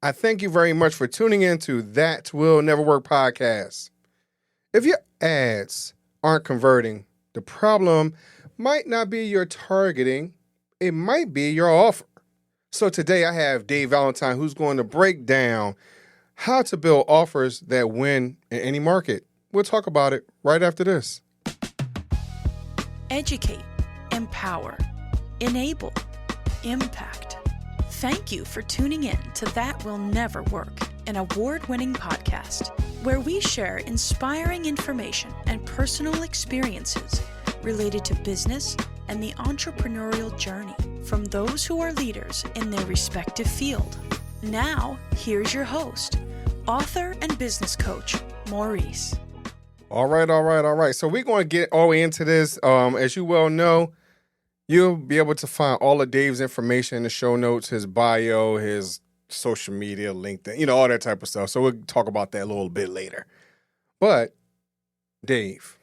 I thank you very much for tuning in to That Will Never Work podcast. If your ads aren't converting, the problem might not be your targeting, it might be your offer. So today I have Dave Valentine who's going to break down how to build offers that win in any market. We'll talk about it right after this. Educate, empower, enable, impact. Thank you for tuning in to That Will Never Work, an award-winning podcast where we share inspiring information and personal experiences related to business and the entrepreneurial journey from those who are leaders in their respective field. Now, here's your host, author and business coach, Maurice. All right. So we're going to get all the way into this. As you well know, you'll be able to find all of Dave's information in the show notes, his bio, his social media, LinkedIn, all that type of stuff. So we'll talk about that a little bit later. But, Dave,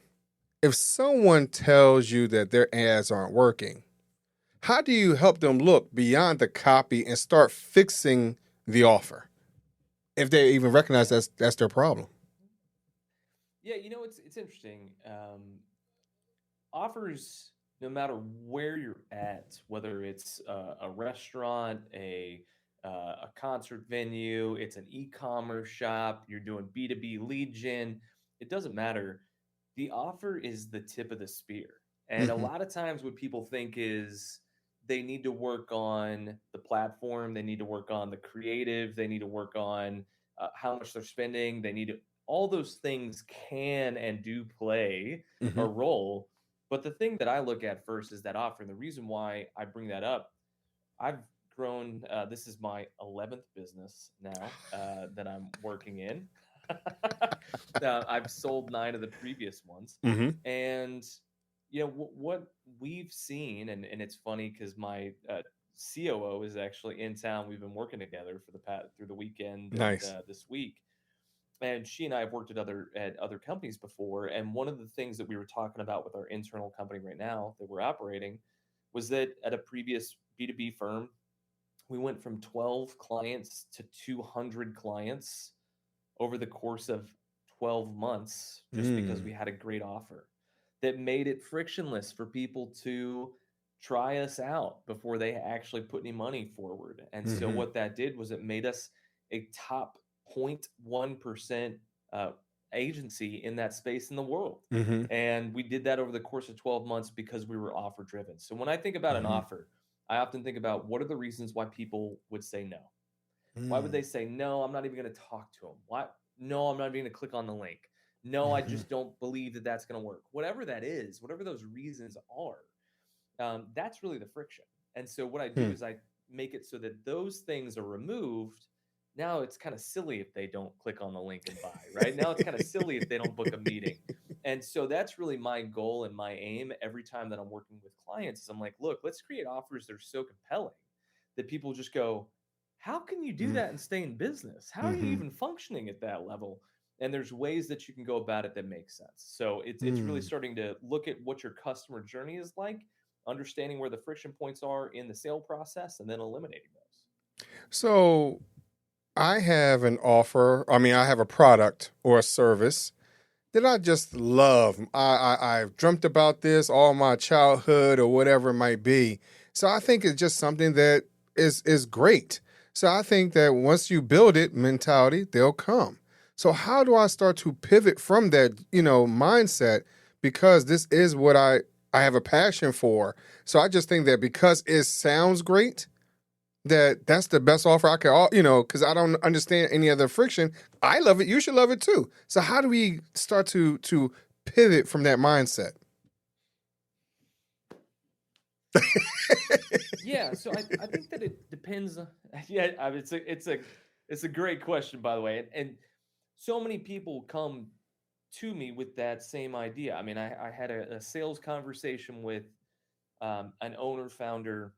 if someone tells you that their ads aren't working, how do you help them look beyond the copy and start fixing the offer? If they even recognize that's their problem. Yeah, it's interesting. Offers, no matter where you're at, whether it's a restaurant, a concert venue, it's an e-commerce shop, you're doing B2B lead gen, it doesn't matter. The offer is the tip of the spear. And a lot of times what people think is they need to work on the platform, they need to work on the creative, they need to work on how much they're spending, all those things can and do play a role. But the thing that I look at first is that offer. And the reason why I bring that up, I've grown, this is my 11th business now that I'm working in. I've sold 9 of the previous ones. And, what we've seen, and it's funny because my COO is actually in town. We've been working together through the weekend. Nice. And, this week. And she and I have worked at other companies before. And one of the things that we were talking about with our internal company right now that we're operating was that at a previous B2B firm, we went from 12 clients to 200 clients over the course of 12 months, just because we had a great offer that made it frictionless for people to try us out before they actually put any money forward. And so what that did was it made us a top 0.1% agency in that space in the world. And we did that over the course of 12 months because we were offer driven. So when I think about an offer, I often think about what are the reasons why people would say no. Why would they say, no, I'm not even going to talk to them? Why? No, I'm not even going to click on the link. No, I just don't believe that that's going to work. Whatever that is, whatever those reasons are, that's really the friction. And so what I do is I make it so that those things are removed. Now it's kind of silly if they don't click on the link and buy, right? Now it's kind of silly if they don't book a meeting. And so that's really my goal and my aim every time that I'm working with clients is I'm like, look, let's create offers that are so compelling that people just go, how can you do that and stay in business? How are you even functioning at that level? And there's ways that you can go about it that make sense. So it's really starting to look at what your customer journey is like, understanding where the friction points are in the sale process, and then eliminating those. So I have an offer. I have a product or a service that I just love. I've dreamt about this all my childhood or whatever it might be. So I think it's just something that is great. So I think that once you build it, mentality, they'll come. So how do I start to pivot from that, mindset? Because this is what I have a passion for. So I just think that because it sounds great, that's the best offer I can, because I don't understand any other friction. I love it. You should love it too. So how do we start to pivot from that mindset? Yeah, so I think that it depends. Yeah, it's a great question, by the way, and so many people come to me with that same idea. I had a sales conversation with an owner founder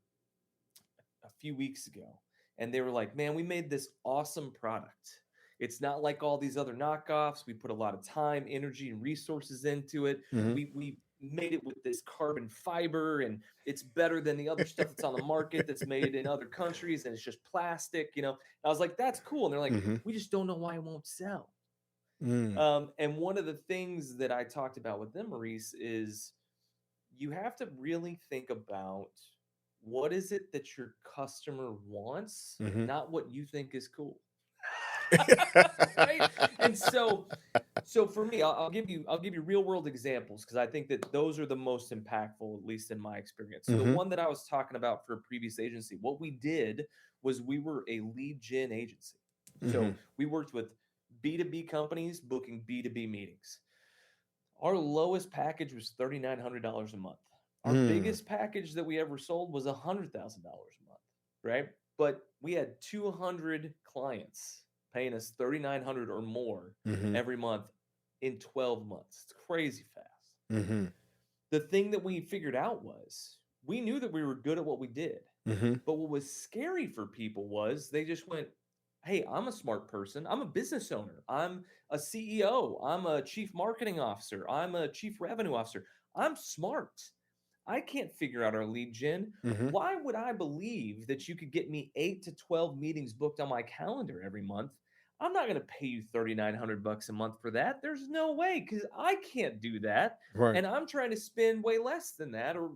a few weeks ago, and they were like, man, we made this awesome product. It's not like all these other knockoffs. We put a lot of time, energy, and resources into it. We made it with this carbon fiber and it's better than the other stuff that's on the market that's made in other countries and it's just plastic, you know. And I was like, that's cool. And they're like, Mm-hmm. we just don't know why it won't sell. Mm. And one of the things that I talked about with them, Maurice, is you have to really think about what is it that your customer wants, Mm-hmm. not what you think is cool. Right? And so for me, I'll give you real world examples because I think that those are the most impactful, at least in my experience. So the Mm-hmm. one that I was talking about for a previous agency, what we did was we were a lead gen agency. Mm-hmm. So we worked with B2B companies booking B2B meetings. Our lowest package was $3,900 a month. Our Mm. biggest package that we ever sold was $100,000 a month, right? But we had 200 clients paying us $3,900 or more Mm-hmm. every month in 12 months. It's crazy fast. Mm-hmm. The thing that we figured out was we knew that we were good at what we did. Mm-hmm. But what was scary for people was they just went, hey, I'm a smart person. I'm a business owner. I'm a CEO. I'm a chief marketing officer. I'm a chief revenue officer. I'm smart. I can't figure out our lead gen. Mm-hmm. Why would I believe that you could get me 8 to 12 meetings booked on my calendar every month? I'm not going to pay you $3,900 a month for that. There's no way because I can't do that. Right. And I'm trying to spend way less than that, or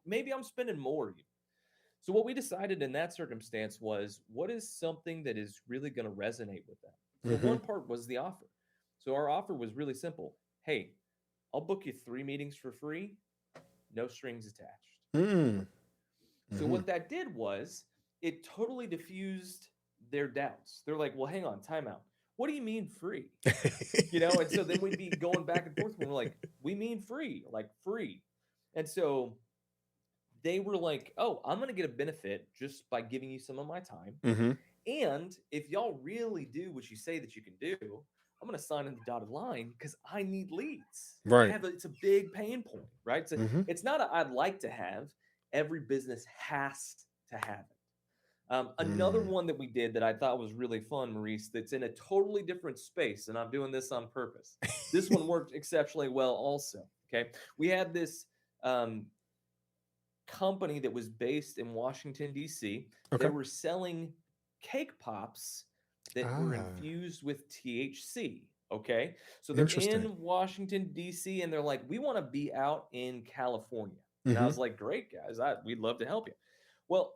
maybe I'm spending more. So what we decided in that circumstance was what is something that is really going to resonate with them. So Mm-hmm. one part was the offer. So our offer was really simple. Hey, I'll book you 3 meetings for free, no strings attached. Mm. So Mm-hmm. what that did was it totally diffused their doubts. They're like, well, hang on, time out. What do you mean free? You know, and so then we'd be going back and forth when we're like, we mean free, like free. And so they were like, oh, I'm going to get a benefit just by giving you some of my time. Mm-hmm. And if y'all really do what you say that you can do, I'm going to sign in the dotted line because I need leads. Right. It's a big pain point, right? So Mm-hmm. it's not I'd like to have. Every business has to have it. Another Mm. one that we did that I thought was really fun, Maurice, that's in a totally different space, and I'm doing this on purpose. This one worked exceptionally well also, okay? We had this company that was based in Washington, D.C. Okay. They were selling cake pops that were infused with THC. Okay. So they're Interesting. in Washington, D.C., and they're like, we want to be out in California. And I Mm-hmm. was like, great, guys. We'd love to help you. Well,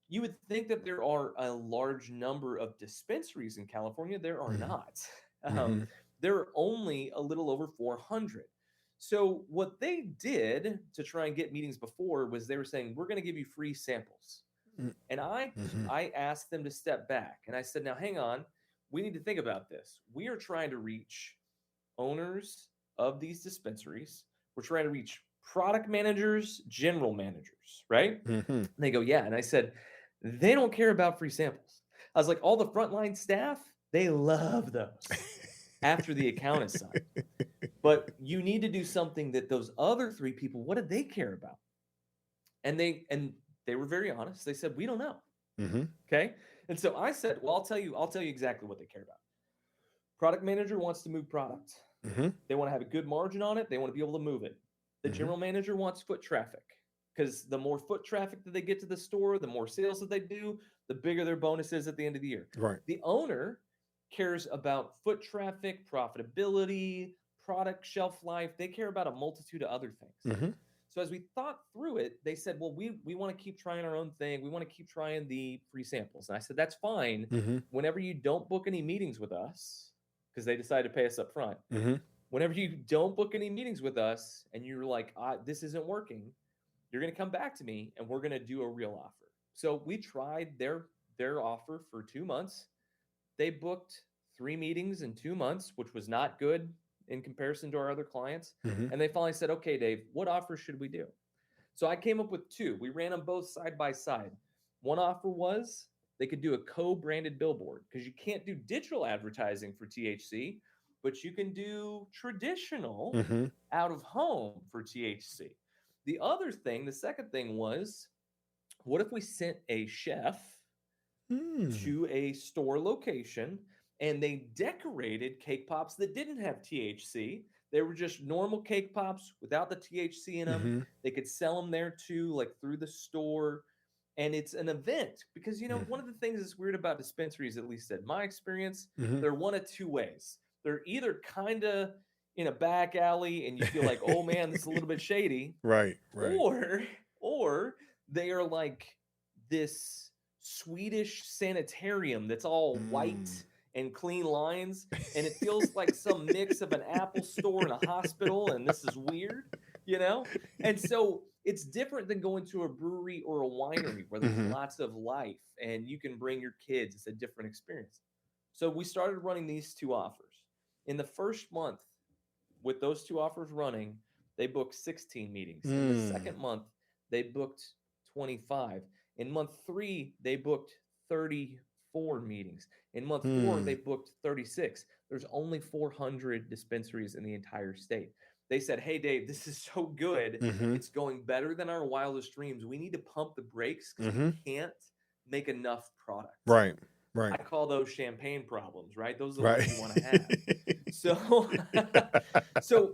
you would think that there are a large number of dispensaries in California. There are Mm-hmm. not. Mm-hmm. There are only a little over 400. So what they did to try and get meetings before was they were saying, we're going to give you free samples. And Mm-hmm. I asked them to step back. And I said, now hang on. We need to think about this. We are trying to reach owners of these dispensaries. We're trying to reach product managers, general managers, right? Mm-hmm. And they go, yeah. And I said, they don't care about free samples. I was like, all the frontline staff, they love those after the account is signed. But you need to do something that those other 3 people, what did they care about? And they were very honest. They said, we don't know. Mm-hmm. Okay. And so I said, well, I'll tell you exactly what they care about. Product manager wants to move product. Mm-hmm. They want to have a good margin on it. They want to be able to move it. The Mm-hmm. general manager wants foot traffic because the more foot traffic that they get to the store, the more sales that they do, the bigger their bonus is at the end of the year. Right. The owner cares about foot traffic, profitability, product shelf life. They care about a multitude of other things. Mm-hmm. So as we thought through it, they said, well, we want to keep trying our own thing. We want to keep trying the free samples. And I said, that's fine. Mm-hmm. Whenever you don't book any meetings with us, because they decided to pay us up front. Mm-hmm. Whenever you don't book any meetings with us and you're like, this isn't working, you're going to come back to me and we're going to do a real offer. So we tried their offer for 2 months. They booked 3 meetings in 2 months, which was not good in comparison to our other clients. Mm-hmm. And they finally said, okay, Dave, what offer should we do? So I came up with 2. We ran them both side by side. One offer was they could do a co-branded billboard because you can't do digital advertising for THC, but you can do traditional Mm-hmm. out of home for THC. The other thing, the second thing was, what if we sent a chef to a store location and they decorated cake pops that didn't have THC They were just normal cake pops without the THC in them. Mm-hmm. They could sell them there too, like through the store. And it's an event because, Mm-hmm. one of the things that's weird about dispensaries, at least in my experience, Mm-hmm. they're one of two ways. They're either kind of in a back alley and you feel like, oh man, this is a little bit shady, Right. or they are like this Swedish sanitarium that's all white and clean lines, and it feels like some mix of an Apple store and a hospital, and this is weird, And so it's different than going to a brewery or a winery where there's Mm-hmm. lots of life and you can bring your kids. It's a different experience. So we started running these two offers. In the first month, with those two offers running, they booked 16 meetings. In the second month, they booked 25. In month 3, they booked 34 meetings. In month 4, they booked 36. There's only 400 dispensaries in the entire state. They said, hey, Dave, this is so good. Mm-hmm. It's going better than our wildest dreams. We need to pump the brakes because Mm-hmm. we can't make enough product. Right. I call those champagne problems, right? Those are the Right. ones you want to have. So,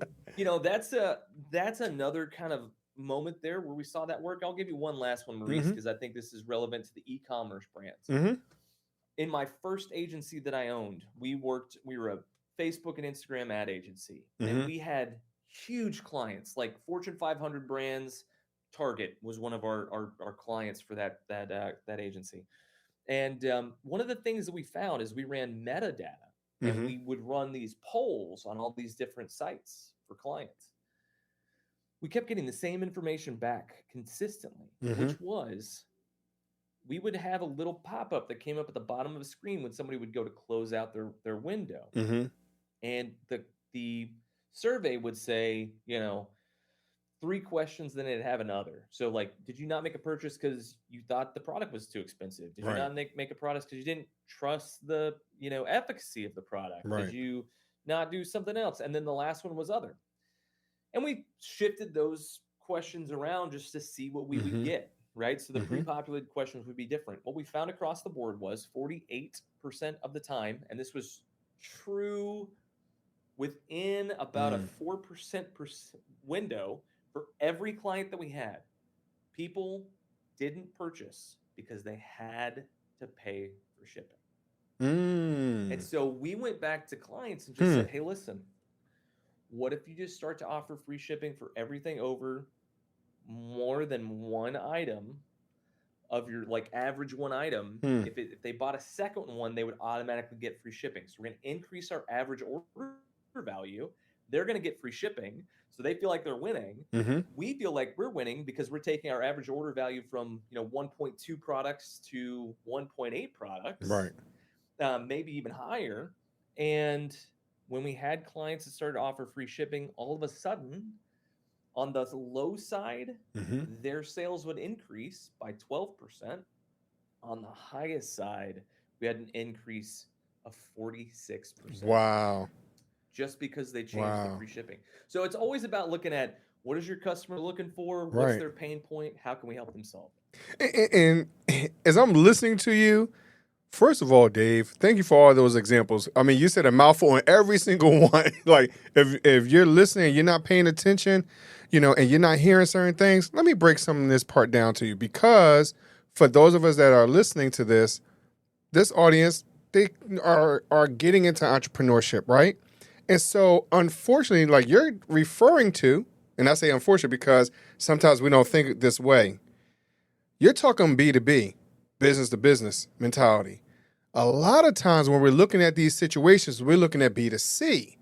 that's another kind of moment there where we saw that work. I'll give you one last one, Maurice, because I think this is relevant to the e-commerce brands. Mm-hmm. In my first agency that I owned, we were a Facebook and Instagram ad agency, and we had huge clients like Fortune 500 brands. Target was one of our clients for that agency. And one of the things that we found is we ran metadata, and we would run these polls on all these different sites for clients. We kept getting the same information back consistently, which was we would have a little pop-up that came up at the bottom of a screen when somebody would go to close out their window. And the survey would say, 3 questions, then it'd have another. So like, did you not make a purchase because you thought the product was too expensive? Did you not make a product because you didn't trust the, efficacy of the product? Did you not do something else? And then the last one was other. And we shifted those questions around just to see what we would get, right? So the pre-populated questions would be different. What we found across the board was 48% of the time, and this was true within about a 4% window, for every client that we had, people didn't purchase because they had to pay for shipping. And so we went back to clients and just said, hey, listen, what if you just start to offer free shipping for everything over more than one item of your average one item? If they bought a second one, they would automatically get free shipping. So we're going to increase our average order value. They're going to get free shipping. So they feel like they're winning. We feel like we're winning because we're taking our average order value from 1.2 products to 1.8 products, maybe even higher. And when we had clients that started to offer free shipping, all of a sudden, on the low side, their sales would increase by 12%. On the highest side, we had an increase of 46%. Wow. Just because they changed the free shipping. So it's always about looking at what is your customer looking for? What's their pain point? How can we help them solve it? And as I'm listening to you, first of all, Dave, thank you for all those examples. I mean, you said a mouthful on every single one. Like, if you're listening and you're not paying attention, and you're not hearing certain things, let me break some of this part down to you. Because for those of us that are listening to this audience, they are getting into entrepreneurship, right? And so, unfortunately, like you're referring to, and I say unfortunately because sometimes we don't think this way, you're talking B2B, business to business mentality. A lot of times when we're looking at these situations, we're looking at B2C.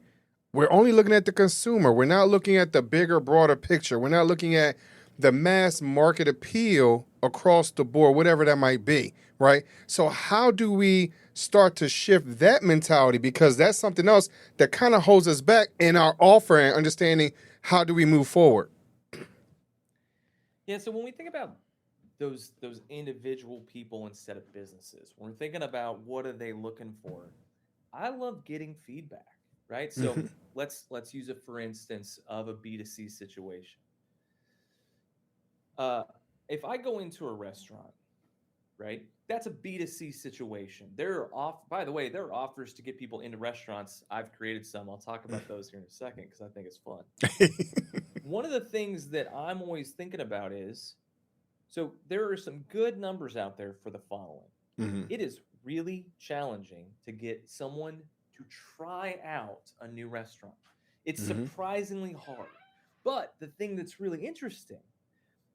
We're only looking at the consumer. We're not looking at the bigger, broader picture. We're not looking at the mass market appeal across the board, whatever that might be, right? So how do we start to shift that mentality? Because that's something else that kind of holds us back in our offer and understanding how do we move forward. Yeah, so when we think about those individual people instead of businesses, when we're thinking about what are they looking for, I love getting feedback, right? So let's use it for instance of a B2C situation. If I go into a restaurant, right, that's a B2C situation. By the way, there are offers to get people into restaurants. I've created some. I'll talk about those here in a second because I think it's fun. One of the things that I'm always thinking about is, so there are some good numbers out there for the following. Mm-hmm. It is really challenging to get someone to try out a new restaurant. It's Mm-hmm. surprisingly hard. But the thing that's really interesting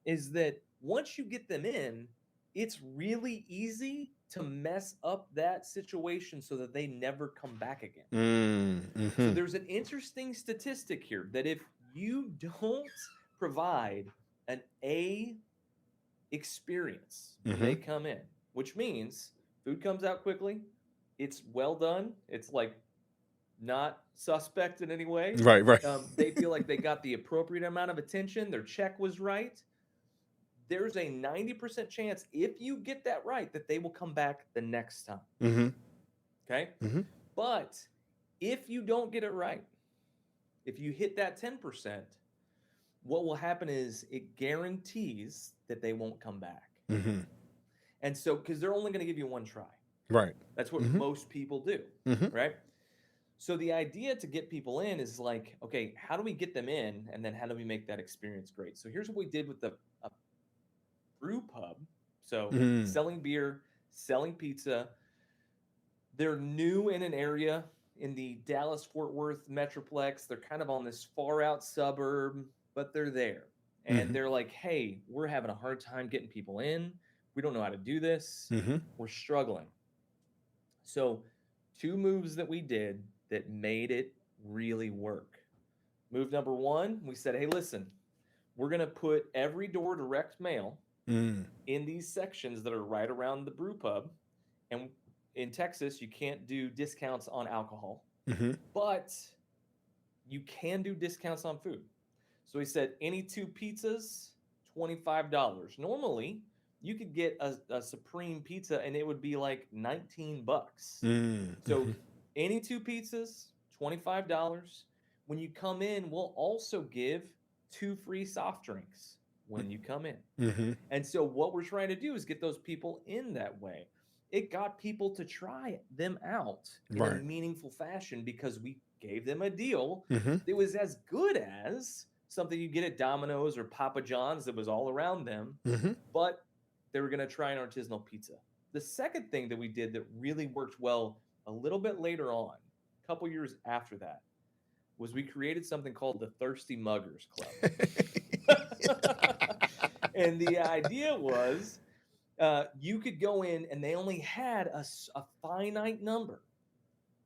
is that once you get them in, it's really easy to mess up that situation so that they never come back again. Mm-hmm. So there's an interesting statistic here that if you don't provide an A experience when they come in, which means food comes out quickly, it's well done, it's like not suspect in any way. Right. They feel like they got the appropriate amount of attention, their check was right. There's a 90% chance, if you get that right, that they will come back the next time. Mm-hmm. Okay? Mm-hmm. But if you don't get it right, if you hit that 10%, what will happen is it guarantees that they won't come back. Mm-hmm. And so, because they're only going to give you one try. Right. That's what most people do, right? So the idea to get people in is like, okay, how do we get them in? And then how do we make that experience great? So here's what we did with the brew pub. So selling beer, selling pizza. They're new in an area in the Dallas-Fort Worth Metroplex. They're kind of on this far out suburb, but they're there. And they're like, hey, we're having a hard time getting people in. We don't know how to do this. We're struggling. So 2 moves that we did that made it really work. Move number 1, we said, hey, listen, we're going to put every door direct mail in these sections that are right around the brew pub. And in Texas, you can't do discounts on alcohol, but you can do discounts on food. So he said, any 2 pizzas, $25. Normally, you could get a Supreme pizza and it would be like $19. So any 2 pizzas, $25. When you come in, we'll also give 2 free soft drinks when you come in. And so what we're trying to do is get those people in that way. It got people to try them out in a meaningful fashion because we gave them a deal that was as good as something you get at Domino's or Papa John's that was all around them, but they were going to try an artisanal pizza. The second thing that we did that really worked well a little bit later on, a couple years after that, was we created something called the Thirsty Muggers Club. And the idea was you could go in and they only had a finite number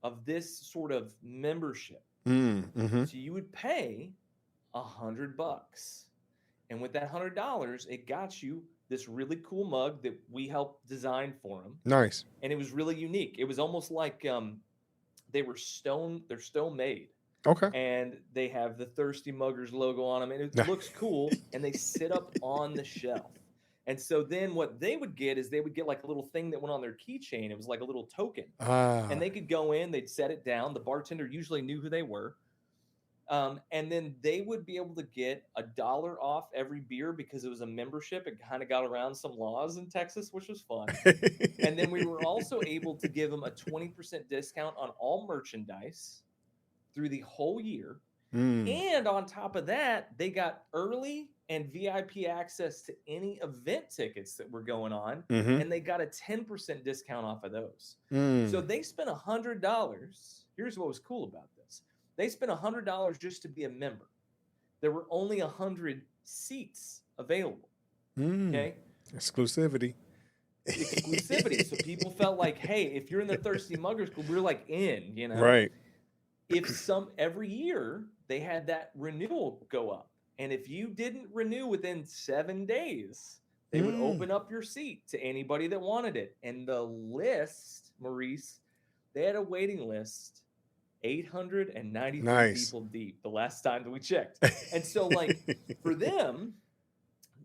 of this sort of membership. So you would pay $100. And with that $100, it got you this really cool mug that we helped design for them. Nice. And it was really unique. It was almost like they're stone made. Okay. And they have the Thirsty Muggers logo on them, and it looks cool, and they sit up on the shelf. And so then what they would get is they would get like a little thing that went on their keychain. It was like a little token. And they could go in, they'd set it down. The bartender usually knew who they were. And then they would be able to get $1 off every beer because it was a membership. It kind of got around some laws in Texas, which was fun. And then we were also able to give them a 20% discount on all merchandise through the whole year. And on top of that, they got early and VIP access to any event tickets that were going on. And they got a 10% discount off of those. So they spent $100. Here's what was cool about this. They spent $100 just to be a member. There were only 100 seats available. Okay? Exclusivity. So people felt like, hey, if you're in the Thirsty Muggers Club, we're like in, you know? Right. Every year they had that renewal go up. And if you didn't renew within 7 days, they would open up your seat to anybody that wanted it. And the list, Maurice, they had a waiting list 893 people deep the last time that we checked. And so like for them,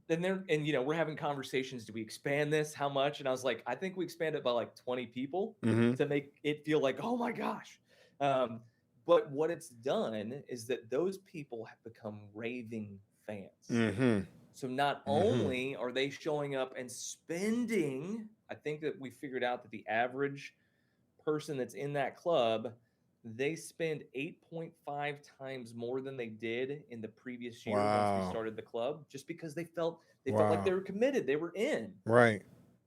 we're having conversations. Do we expand this? How much? And I was like, I think we expand it by like 20 people to make it feel like, oh my gosh. But what it's done is that those people have become raving fans. So not only are they showing up and spending I think that we figured out that the average person that's in that club, they spend 8.5 times more than they did in the previous year once we Wow. started the club, just because they felt like Wow. they were committed, they were in. Right.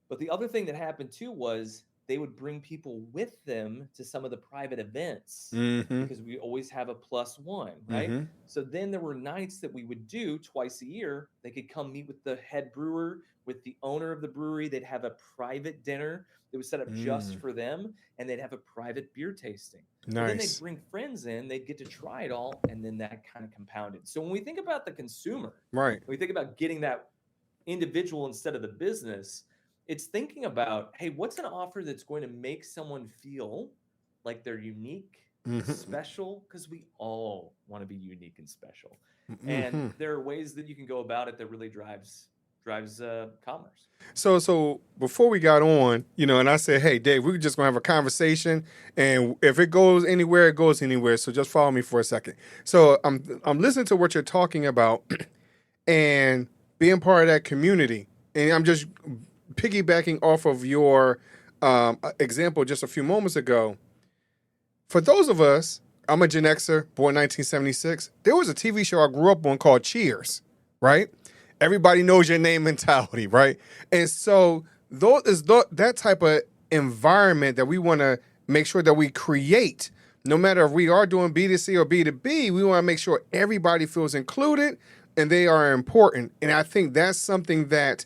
But the other thing that happened too was they would bring people with them to some of the private events Mm-hmm. because we always have a +1, right? Mm-hmm. So then there were nights that we would do twice a year. They could come meet with the head brewer, with the owner of the brewery. They'd have a private dinner that was set up just Mm. for them, and they'd have a private beer tasting. Well, then they'd Nice. bring friends in, they'd get to try it all, and then that kind of compounded. So when we think about the consumer, Right. when we think about getting that individual instead of the business, it's thinking about, hey, what's an offer that's going to make someone feel like they're unique, Mm-hmm. special? Because we all want to be unique and special. And Mm-hmm. there are ways that you can go about it that really drives commerce. So before we got on, and I said, hey, Dave, we're just gonna have a conversation, and if it goes anywhere, it goes anywhere. So just follow me for a second. So I'm listening to what you're talking about, and being part of that community, and I'm just piggybacking off of your example just a few moments ago. For those of us, I'm a Gen Xer, born 1976. There was a TV show I grew up on called Cheers, right? Everybody knows your name mentality, right? And so that type of environment that we want to make sure that we create, no matter if we are doing B2C or B2B, we want to make sure everybody feels included and they are important. And I think that's something that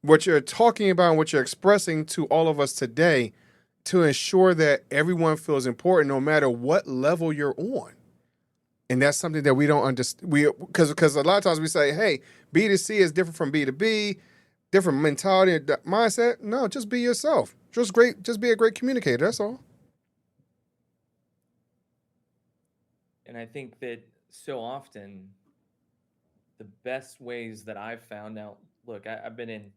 what you're talking about and what you're expressing to all of us today, to ensure that everyone feels important no matter what level you're on. And that's something that we don't understand. Because a lot of times we say, hey, B2C is different from B2B, different mentality and mindset. No, just be yourself. Just be a great communicator. That's all. And I think that so often the best ways that I've found out, look, I've been in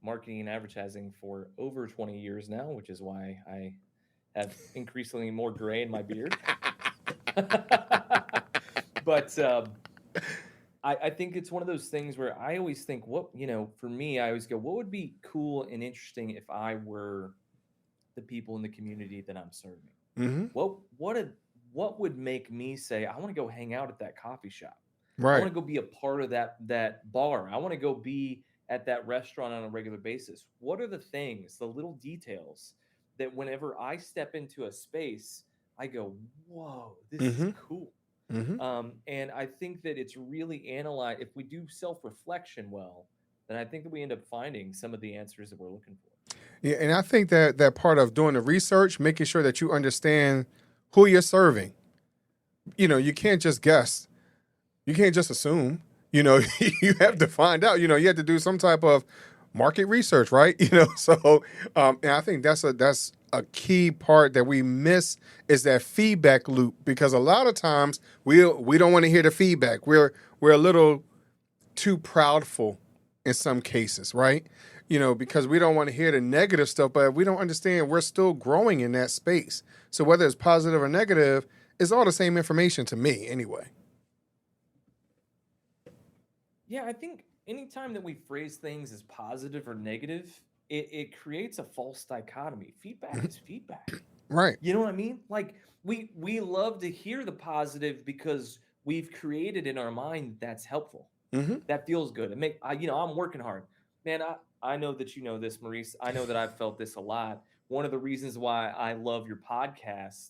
marketing and advertising for over 20 years now, which is why I have increasingly more gray in my beard. But I think it's one of those things where I always think, for me, I always go, what would be cool and interesting if I were the people in the community that I'm serving? Mm-hmm. What would make me say, I want to go hang out at that coffee shop? Right. I want to go be a part of that bar. I want to go be at that restaurant on a regular basis. What are the things, the little details that whenever I step into a space, I go, whoa, this is cool. Mm-hmm. And I think that it's really analyzed. If we do self-reflection well, then I think that we end up finding some of the answers that we're looking for. Yeah, and I think that part of doing the research, making sure that you understand who you're serving. You can't just guess. You can't just assume. You have to find out. You have to do some type of market research, right? So and I think that's a key part that we miss, is that feedback loop, because a lot of times we don't want to hear the feedback. We're a little too proudful in some cases, right? Because we don't want to hear the negative stuff, but we don't understand we're still growing in that space. So whether it's positive or negative, it's all the same information to me anyway. Yeah, I think anytime that we phrase things as positive or negative, it creates a false dichotomy. Feedback is feedback. Right. You know what I mean? Like we love to hear the positive because we've created in our mind that's helpful. Mm-hmm. That feels good. I'm working hard. Man, I know that you know this, Maurice. I know that I've felt this a lot. One of the reasons why I love your podcast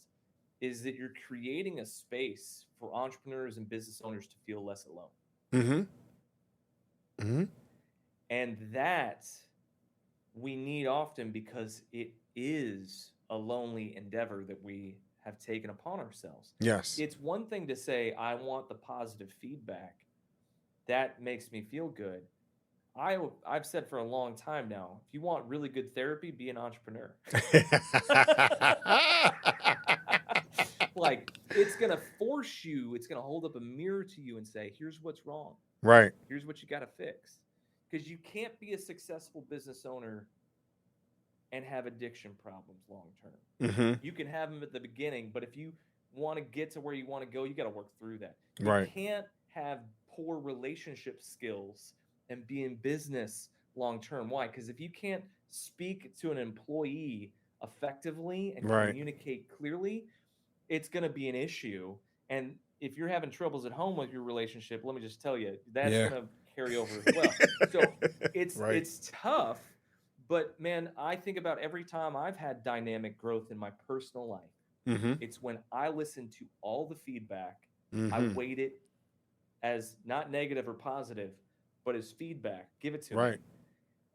is that you're creating a space for entrepreneurs and business owners to feel less alone. Mm-hmm. Mm-hmm. And that we need often, because it is a lonely endeavor that we have taken upon ourselves. Yes. It's one thing to say, I want the positive feedback. That makes me feel good. I've said for a long time now, if you want really good therapy, be an entrepreneur. Like, it's going to force you, it's going to hold up a mirror to you and say, here's what's wrong. Right. Here's what you got to fix. Because you can't be a successful business owner and have addiction problems long term. Mm-hmm. You can have them at the beginning, but if you want to get to where you want to go, you got to work through that. You Right. can't have poor relationship skills and be in business long term. Why? Because if you can't speak to an employee effectively and Right. communicate clearly, it's going to be an issue. And if you're having troubles at home with your relationship, let me just tell you, that's Yeah. going to carry over as well. So Right. it's tough, but man, I think about every time I've had dynamic growth in my personal life. Mm-hmm. It's when I listen to all the feedback, I Mm-hmm. weight it as not negative or positive, but as feedback. Give it to me. Right.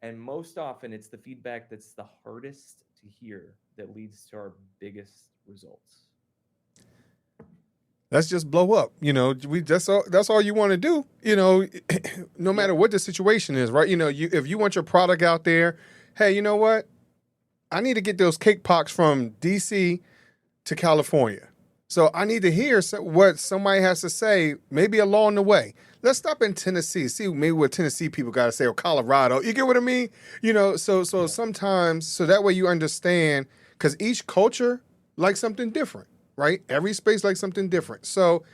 And most often, it's the feedback that's the hardest to hear that leads to our biggest results. Let's just blow up. That's all you want to do. No matter Yep. what the situation is, right? If you want your product out there, hey, you know what? I need to get those cake pops from DC to California. So I need to hear what somebody has to say, maybe along the way. Let's stop in Tennessee, see maybe what Tennessee people got to say, or Colorado. You get what I mean? So Yeah. sometimes, so that way you understand, because each culture likes something different, right? Every space likes something different. So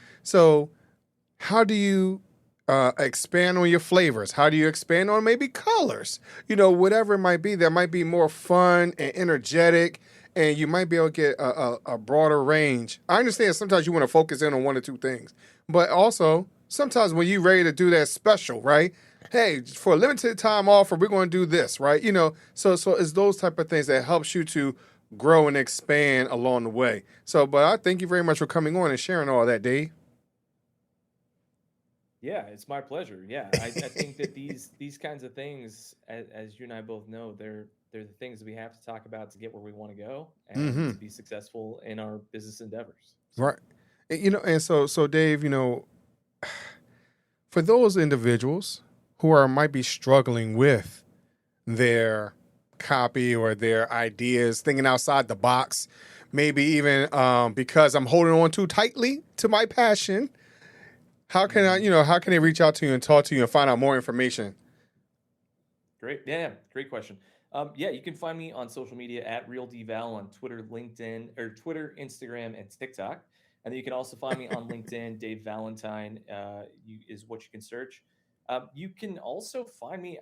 how do you expand on your flavors? How do you expand on maybe colors? Whatever it might be, that might be more fun and energetic, and you might be able to get a broader range. I understand sometimes you want to focus in on one or two things, but also sometimes when you're ready to do that special, right? Hey, for a limited time offer, we're going to do this, right? So it's those type of things that helps you to grow and expand along the way. But I thank you very much for coming on and sharing all that, Dave. Yeah, it's my pleasure. Yeah, I think that these kinds of things, as you and I both know, they're the things that we have to talk about to get where we want to go and Mm-hmm. to be successful in our business endeavors. So, Right. And so Dave, for those individuals who might be struggling with their copy or their ideas, thinking outside the box, maybe even because I'm holding on too tightly to my passion, how can mhm. how can they reach out to you and talk to you and find out more information? Great. Yeah, great question. Yeah, you can find me on social media at RealDVal on Twitter, LinkedIn, or Twitter, Instagram, and TikTok. And then you can also find me on LinkedIn. Dave Valentine is what you can search. You can also find me.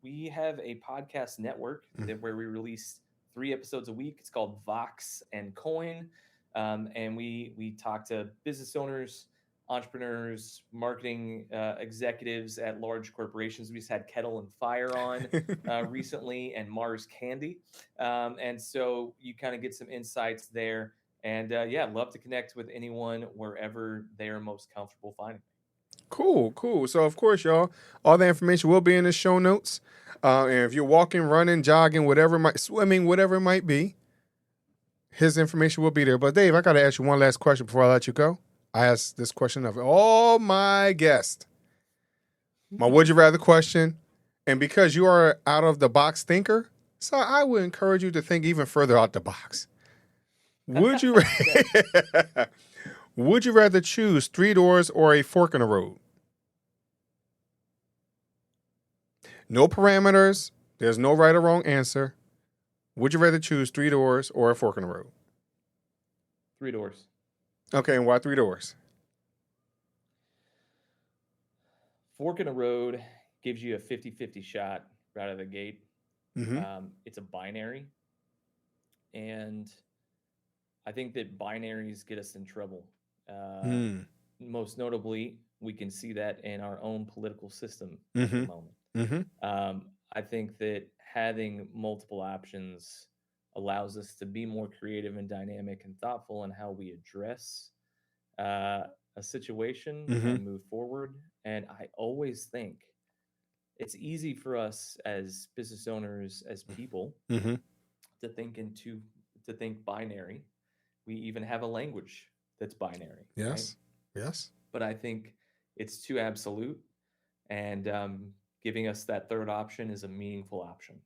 We have a podcast network where we release 3 episodes a week. It's called Vox and Coin, and we talk to business owners, entrepreneurs, marketing executives at large corporations. We just had Kettle and Fire on recently, and Mars Candy, and so you kind of get some insights there. And yeah, love to connect with anyone wherever they are most comfortable finding. Cool. So, of course, y'all, all the information will be in the show notes. And if you're walking, running, jogging, swimming, whatever it might be, his information will be there. But, Dave, I got to ask you one last question before I let you go. I ask this question of all my guests. My would you rather question. And because you are out of the box thinker, so I would encourage you to think even further out the box. Would you would you rather choose 3 doors or a fork in the road? No parameters. There's no right or wrong answer. Would you rather choose 3 doors or a fork in the road? 3 doors. Okay, and why 3 doors? Fork in the road gives you a 50-50 shot right out of the gate. Mm-hmm. It's a binary. And I think that binaries get us in trouble. Most notably, we can see that in our own political system at the moment. Mm-hmm. I think that having multiple options allows us to be more creative and dynamic and thoughtful in how we address a situation Mm-hmm. and move forward. And I always think it's easy for us as business owners, as people, Mm-hmm. to think binary. We even have a language that's binary, right? Yes. Yes. But I think it's too absolute, and giving us that third option is a meaningful option.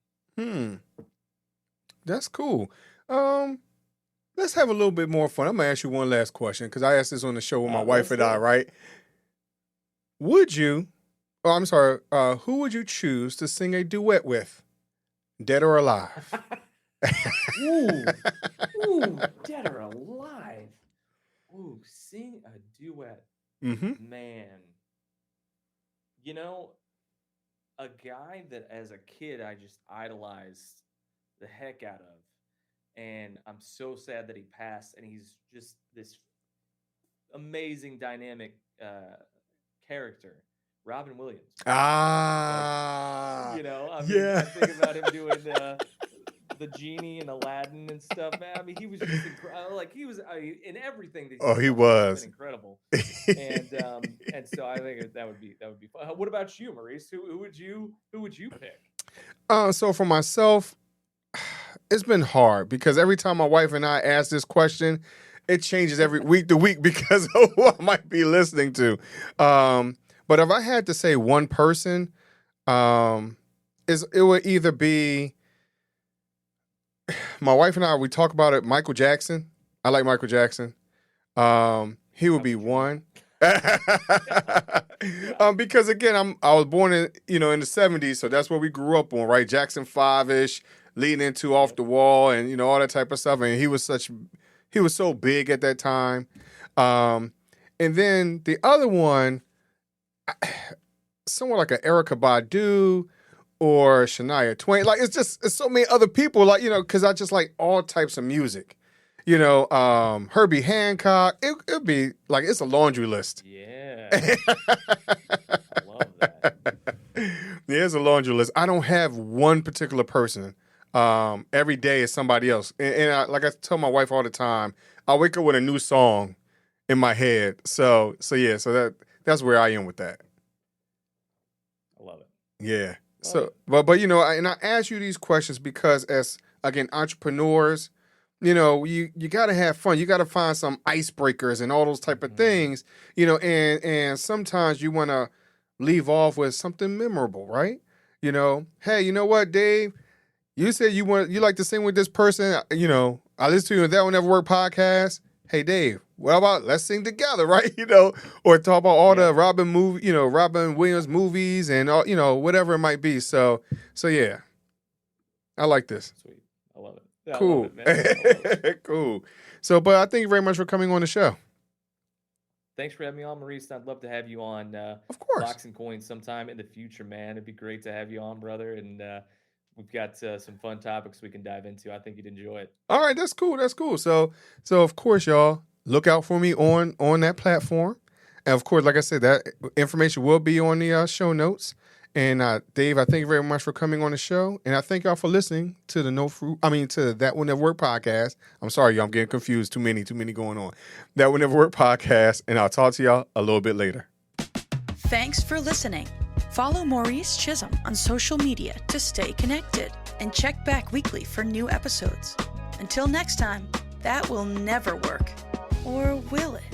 That's cool. Let's have a little bit more fun. I'm gonna ask you one last question because I asked this on the show with my wife Let's and go. I, right? Would you? Oh, I'm sorry. Who would you choose to sing a duet with, dead or alive? Ooh, dead or alive. Ooh, sing a duet. Mm-hmm. Man. You know, a guy that as a kid I just idolized the heck out of. And I'm so sad that he passed. And he's just this amazing, dynamic character, Robin Williams. Ah, Like, I mean, yeah. I think about him doing the genie and Aladdin and stuff, man. I mean, he was just incredible. Like he was in everything that Oh, he done, was. He's been incredible. And so I think that would be fun. What about you, Maurice? Who would you pick? So for myself, it's been hard because every time my wife and I ask this question, it changes every week to week because of who I might be listening to. But if I had to say one person, it would either be my wife and I. We talk about it. Michael Jackson. I like Michael Jackson. He would be one. Because again, I was born in the 70s, so that's what we grew up on, right? Jackson 5-ish, leading into Off the Wall, and all that type of stuff. And he was so big at that time. And then the other one, someone like an Erykah Badu or Shania Twain. Like it's so many other people. Like because I just like all types of music. Herbie Hancock. It'd be like it's a laundry list. Yeah, I love that. Yeah, it's a laundry list. I don't have one particular person. Every day is somebody else, and like I tell my wife all the time, I wake up with a new song in my head. So that's where I am with that. I love it. Yeah. But and I ask you these questions because as again entrepreneurs. You got to have fun. You got to find some icebreakers and all those type of things, and sometimes you want to leave off with something memorable, right? Hey, you know what, Dave? You said you like to sing with this person. I listened to you on That Will Nevr Work podcast. Hey, Dave, what about let's sing together, right? Or talk about all the Robin Williams movies and all, whatever it might be. So yeah, I like this. Sweet, I love it. Yeah, cool. I love it, man. Cool. So, but I thank you very much for coming on the show. Thanks for having me on, Maurice. I'd love to have you on of course. Box and Coins sometime in the future, man. It'd be great to have you on, brother. And we've got some fun topics we can dive into. I think you'd enjoy it. All right, that's cool. That's cool. So of course, y'all look out for me on that platform. And of course, like I said, that information will be on the show notes. And Dave, I thank you very much for coming on the show, and I thank y'all for listening to to That Will Nevr Work podcast. I'm sorry, y'all, I'm getting confused. Too many going on. That Will Nevr Work podcast, and I'll talk to y'all a little bit later. Thanks for listening. Follow Maurice Chism on social media to stay connected, and check back weekly for new episodes. Until next time, that will never work. Or will it?